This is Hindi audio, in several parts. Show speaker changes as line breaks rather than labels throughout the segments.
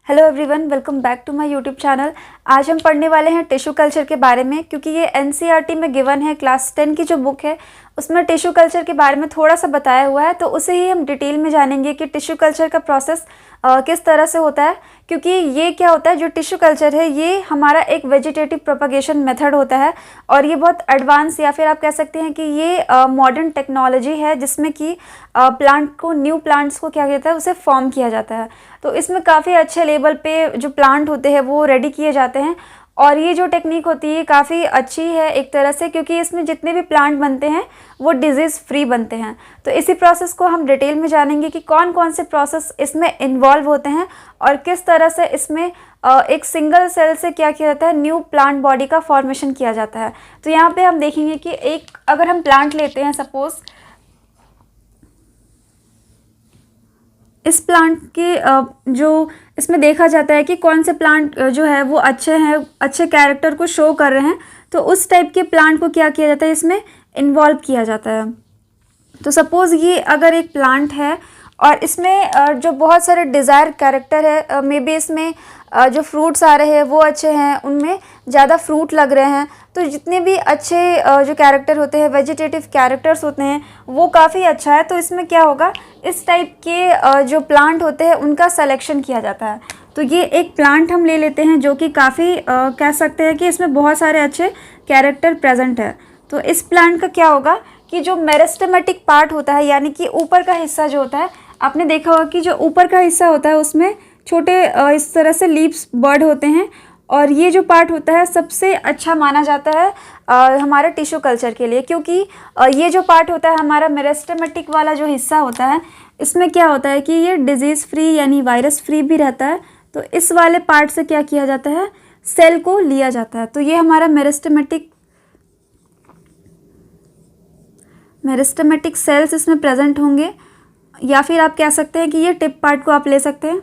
Hello everyone, welcome back to my YouTube channel. आज हम पढ़ने वाले हैं टिश्यू कल्चर के बारे में, क्योंकि ये एनसीईआरटी में गिवन है। क्लास 10 की जो बुक है उसमें टिश्यू कल्चर के बारे में थोड़ा सा बताया हुआ है, तो उसे ही हम डिटेल में जानेंगे कि टिश्यू कल्चर का प्रोसेस किस तरह से होता है। क्योंकि ये क्या होता है, जो टिश्यू कल्चर है ये हमारा एक वेजिटेटिव प्रोपगेशन मेथड होता है, और ये बहुत एडवांस या फिर आप कह सकते हैं कि ये मॉडर्न टेक्नोलॉजी है, जिसमें कि प्लांट को, न्यू प्लांट्स को क्या कहता है, उसे फॉर्म किया जाता है। तो इसमें काफ़ी अच्छे लेवल पे जो प्लांट होते हैं वो रेडी किए जाते हैं, और ये जो टेक्निक होती है काफ़ी अच्छी है एक तरह से, क्योंकि इसमें जितने भी प्लांट बनते हैं वो डिजीज़ फ्री बनते हैं। तो इसी प्रोसेस को हम डिटेल में जानेंगे कि कौन कौन से प्रोसेस इसमें इन्वॉल्व होते हैं और किस तरह से इसमें एक सिंगल सेल से क्या किया जाता है, न्यू प्लांट बॉडी का फॉर्मेशन किया जाता है। तो यहाँ पे हम देखेंगे कि एक अगर हम प्लांट लेते हैं, सपोज़ इस प्लांट के जो इसमें देखा जाता है कि कौन से प्लांट जो है वो अच्छे हैं, अच्छे कैरेक्टर को शो कर रहे हैं, तो उस टाइप के प्लांट को क्या किया जाता है, इसमें इन्वॉल्व किया जाता है। तो सपोज़ ये अगर एक प्लांट है और इसमें जो बहुत सारे डिज़ायर कैरेक्टर है, मे बी इसमें जो फ्रूट्स आ रहे हैं वो अच्छे हैं, उनमें ज़्यादा फ्रूट लग रहे हैं, तो जितने भी अच्छे जो कैरेक्टर होते हैं, वेजिटेटिव कैरेक्टर्स होते हैं, वो काफ़ी अच्छा है। तो इसमें क्या होगा, इस टाइप के जो प्लांट होते हैं उनका सिलेक्शन किया जाता है। तो ये एक प्लांट हम ले लेते हैं जो कि काफ़ी कह सकते हैं कि इसमें बहुत सारे अच्छे कैरेक्टर प्रेजेंट है। तो इस प्लांट का क्या होगा कि जो मेरिस्टेमेटिक पार्ट होता है, यानी कि ऊपर का हिस्सा जो होता है, आपने देखा होगा कि जो ऊपर का हिस्सा होता है उसमें छोटे इस तरह से लीव्स बर्ड होते हैं, और ये जो पार्ट होता है सबसे अच्छा माना जाता है हमारे टिश्यू कल्चर के लिए, क्योंकि ये जो पार्ट होता है हमारा मेरिस्टेमेटिक वाला जो हिस्सा होता है, इसमें क्या होता है कि ये डिजीज़ फ्री यानी वायरस फ्री भी रहता है। तो इस वाले पार्ट से क्या किया जाता है, सेल को लिया जाता है। तो ये हमारा मेरिस्टेमेटिक सेल्स इसमें प्रेजेंट होंगे, या फिर आप कह सकते हैं कि ये टिप पार्ट को आप ले सकते हैं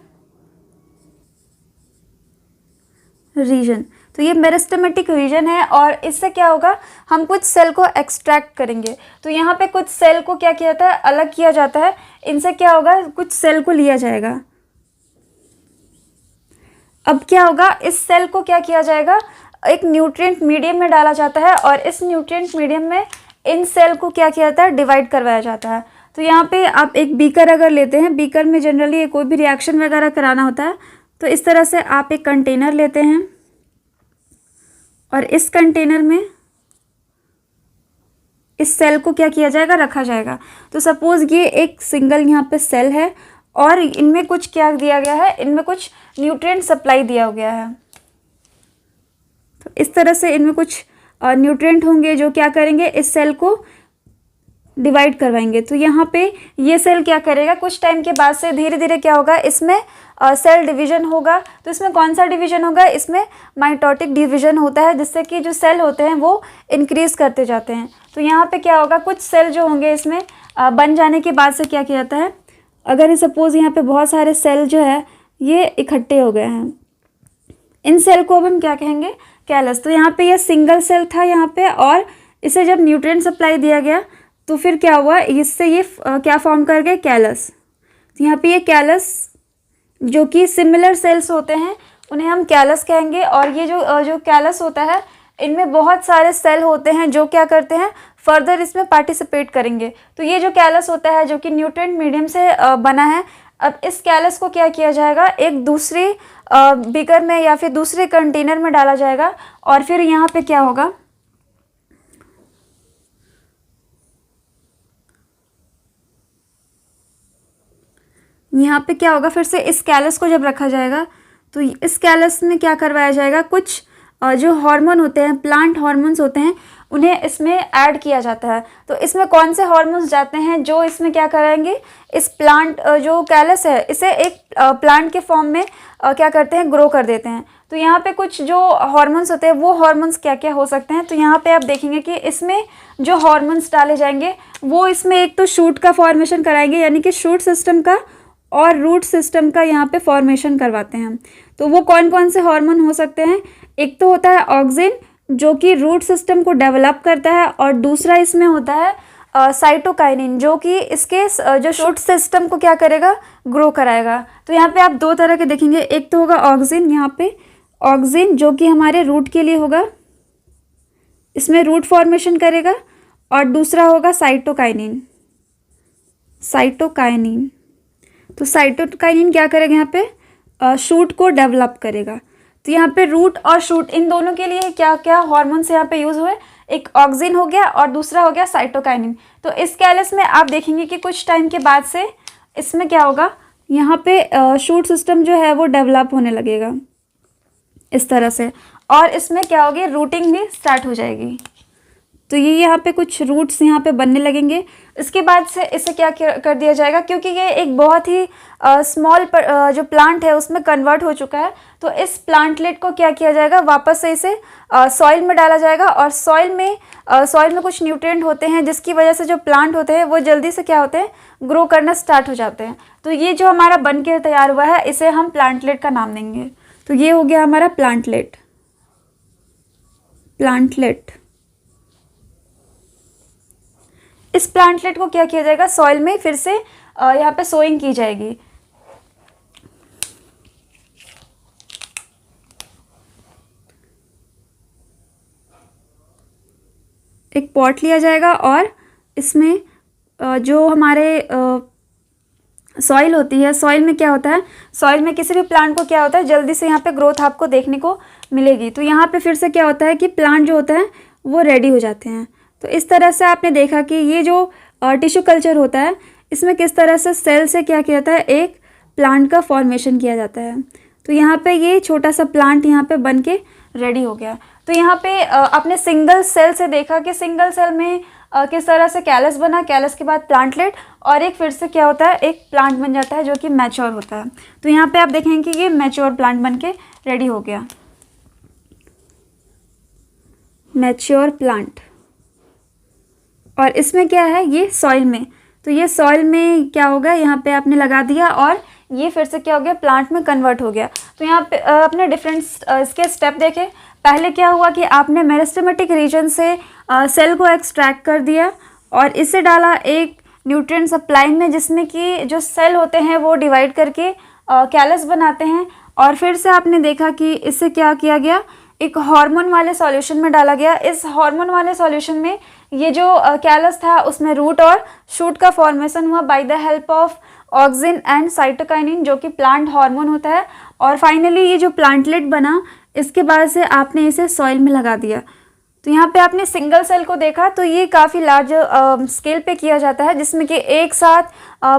रीजन। तो ये मेरिस्टेमेटिक रीजन है, और इससे क्या होगा, हम कुछ सेल को एक्सट्रैक्ट करेंगे। तो यहाँ पे कुछ सेल को क्या किया जाता है, अलग किया जाता है। इनसे क्या होगा, कुछ सेल को लिया जाएगा। अब क्या होगा, इस सेल को क्या किया जाएगा, एक न्यूट्रिएंट मीडियम में डाला जाता है, और इस न्यूट्रिएंट मीडियम में इन सेल को क्या किया जाता है, डिवाइड करवाया जाता है। तो यहाँ पे आप एक बीकर अगर लेते हैं, बीकर में जनरली कोई भी रिएक्शन वगैरह कराना होता है, तो इस तरह से आप एक कंटेनर लेते हैं, और इस कंटेनर में इस सेल को क्या किया जाएगा, रखा जाएगा। तो सपोज़ ये एक सिंगल यहाँ पे सेल है, और इनमें कुछ क्या दिया गया है, इनमें कुछ न्यूट्रिएंट सप्लाई दिया गया है। तो इस तरह से इनमें कुछ न्यूट्रिएंट होंगे जो क्या करेंगे, इस सेल को डिवाइड करवाएंगे। तो यहाँ पे ये सेल क्या करेगा, कुछ टाइम के बाद से धीरे धीरे क्या होगा, इसमें सेल डिवीजन होगा। तो इसमें कौन सा डिवीजन होगा, इसमें माइटोटिक डिवीजन होता है, जिससे कि जो सेल होते हैं वो इंक्रीज करते जाते हैं। तो यहाँ पे क्या होगा, कुछ सेल जो होंगे इसमें बन जाने के बाद से क्या किया जाता है, अगर सपोज़ यहाँ पे बहुत सारे सेल जो है ये इकट्ठे हो गए हैं, इन सेल को अब हम क्या कहेंगे, कैलस। तो यहाँ पे ये सिंगल सेल था यहाँ पे, और इसे जब न्यूट्रिएंट सप्लाई दिया गया तो फिर क्या हुआ, इससे ये क्या फॉर्म कर गए, कैलस। तो यहाँ पे ये कैलस जो कि सिमिलर सेल्स होते हैं उन्हें हम कैलस कहेंगे, और ये जो कैलस होता है इनमें बहुत सारे सेल होते हैं जो क्या करते हैं, फर्दर इसमें पार्टिसिपेट करेंगे। तो ये जो कैलस होता है जो कि न्यूट्रिएंट मीडियम से बना है, अब इस कैलस को क्या किया जाएगा, एक दूसरी बीकर में या फिर दूसरे कंटेनर में डाला जाएगा, और फिर यहाँ पे क्या होगा, यहाँ पे क्या होगा, फिर से इस कैलस को जब रखा जाएगा तो इस कैलस में क्या करवाया जाएगा, कुछ जो हार्मोन होते हैं, प्लांट हार्मोन्स होते हैं, उन्हें इसमें ऐड किया जाता है। तो इसमें कौन से हार्मोन्स जाते हैं जो इसमें क्या करेंगे, इस प्लांट जो कैलस है इसे एक प्लांट के फॉर्म में क्या करते हैं, ग्रो कर देते हैं। तो यहाँ पे कुछ जो हार्मोन्स होते हैं वो हार्मोन्स क्या क्या हो सकते हैं, तो यहाँ पे आप देखेंगे कि इसमें जो हार्मोन्स डाले जाएंगे वो इसमें एक तो शूट का फॉर्मेशन कराएंगे, यानी कि शूट सिस्टम का और रूट सिस्टम का यहाँ पे फॉर्मेशन करवाते हैं। तो वो कौन कौन से हार्मोन हो सकते हैं, एक तो होता है ऑक्सिन जो कि रूट सिस्टम को डेवलप करता है, और दूसरा इसमें होता है साइटोकाइनिन, जो कि इसके जो शूट सिस्टम को क्या करेगा, ग्रो कराएगा। तो यहाँ पे आप दो तरह के देखेंगे, एक तो होगा ऑक्सिन, यहाँ पे ऑक्सिन जो कि हमारे रूट के लिए होगा, इसमें रूट फॉर्मेशन करेगा, और दूसरा होगा साइटोकाइनिन। साइटोकाइनिन, तो साइटोकाइनिन क्या करेगा, यहाँ पे शूट को डेवलप करेगा। तो यहाँ पे रूट और शूट इन दोनों के लिए क्या क्या हार्मोन्स यहाँ पे यूज़ हुए, एक ऑक्सिन हो गया और दूसरा हो गया साइटोकाइनिन। तो इस कैलस में आप देखेंगे कि कुछ टाइम के बाद से इसमें क्या होगा, यहाँ पे शूट सिस्टम जो है वो डेवलप होने लगेगा इस तरह से, और इसमें क्या होगी, रूटिंग भी स्टार्ट हो जाएगी। तो ये यहाँ पे कुछ रूट्स यहाँ पे बनने लगेंगे। इसके बाद से इसे क्या कर दिया जाएगा, क्योंकि ये एक बहुत ही स्मॉल जो प्लांट है उसमें कन्वर्ट हो चुका है, तो इस प्लांटलेट को क्या किया जाएगा, वापस से इसे सॉइल में डाला जाएगा। और सॉइल में कुछ न्यूट्रिएंट होते हैं जिसकी वजह से जो प्लांट होते हैं वो जल्दी से क्या होते हैं, ग्रो करना स्टार्ट हो जाते हैं। तो ये जो हमारा बन के तैयार हुआ है इसे हम प्लांटलेट का नाम देंगे। तो ये हो गया हमारा प्लांटलेट। इस प्लांटलेट को क्या किया जाएगा, सॉइल में फिर से यहाँ पे सोइंग की जाएगी। एक पॉट लिया जाएगा और इसमें जो हमारे सॉइल होती है, सॉइल में क्या होता है, सॉइल में किसी भी प्लांट को क्या होता है, जल्दी से यहाँ पे ग्रोथ आपको देखने को मिलेगी। तो यहाँ पे फिर से क्या होता है कि प्लांट जो होता है वो रेडी हो जाते हैं। तो इस तरह से आपने देखा कि ये जो टिश्यू कल्चर होता है इसमें किस तरह से सेल से क्या किया जाता है, एक प्लांट का फॉर्मेशन किया जाता है। तो यहाँ पे ये छोटा सा प्लांट यहाँ पे बन के रेडी हो गया। तो यहाँ पे आपने सिंगल सेल से देखा कि सिंगल सेल में किस तरह से कैलस बना, कैलस के बाद प्लांटलेट, और एक फिर से क्या होता है, एक प्लांट बन जाता है जो कि मैच्योर होता है। तो यहाँ पे आप देखेंगे कि ये मैच्योर प्लांट बन के रेडी हो गया, मैच्योर प्लांट। और इसमें क्या है, ये सॉइल में, तो ये सॉइल में क्या होगा, यहाँ पे आपने लगा दिया और ये फिर से क्या हो गया, प्लांट में कन्वर्ट हो गया। तो यहाँ पे आपने डिफरेंट इसके स्टेप देखे। पहले क्या हुआ कि आपने मेरिस्टेमेटिक रीजन से सेल को एक्सट्रैक्ट कर दिया और इसे डाला एक न्यूट्रिएंट सप्लाई में, जिसमें कि जो सेल होते हैं वो डिवाइड करके कैलस बनाते हैं। और फिर से आपने देखा कि इससे क्या किया गया, एक हार्मोन वाले सॉल्यूशन में डाला गया। इस हार्मोन वाले सॉल्यूशन में ये जो कैलस था उसमें रूट और शूट का फॉर्मेशन हुआ by the help of auxin and cytokinin, जो कि प्लांट हार्मोन होता है। और फाइनली ये जो प्लांटलेट बना, इसके बाद से आपने इसे सॉइल में लगा दिया। तो यहाँ पे आपने सिंगल सेल को देखा, तो ये काफ़ी लार्ज स्केल पे किया जाता है, जिसमें कि एक साथ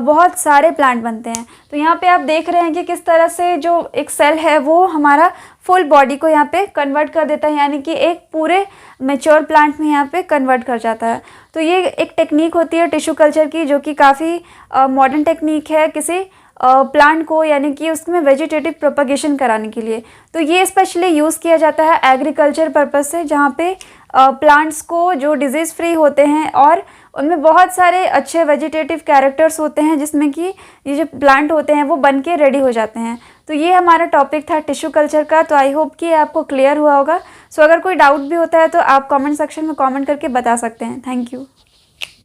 बहुत सारे प्लांट बनते हैं। तो यहाँ पे आप देख रहे हैं कि किस तरह से जो एक सेल है वो हमारा फुल बॉडी को यहाँ पे कन्वर्ट कर देता है, यानी कि एक पूरे मैच्योर प्लांट में यहाँ पे कन्वर्ट कर जाता है। तो ये एक टेक्निक होती है टिश्यू कल्चर की, जो कि काफ़ी मॉडर्न टेक्निक है किसी प्लांट को, यानी कि उसमें वेजिटेटिव प्रोपगेशन कराने के लिए। तो ये स्पेशली यूज़ किया जाता है एग्रीकल्चर पर्पस से, जहाँ पे प्लांट्स को जो डिजीज़ फ्री होते हैं और उनमें बहुत सारे अच्छे वेजिटेटिव कैरेक्टर्स होते हैं, जिसमें कि ये जो प्लांट होते हैं वो बन के रेडी हो जाते हैं। तो ये हमारा टॉपिक था टिश्यू कल्चर का। तो आई होप कि आपको क्लियर हुआ होगा। सो अगर कोई डाउट भी होता है तो आप कमेंट सेक्शन में कमेंट करके बता सकते हैं। Thank you.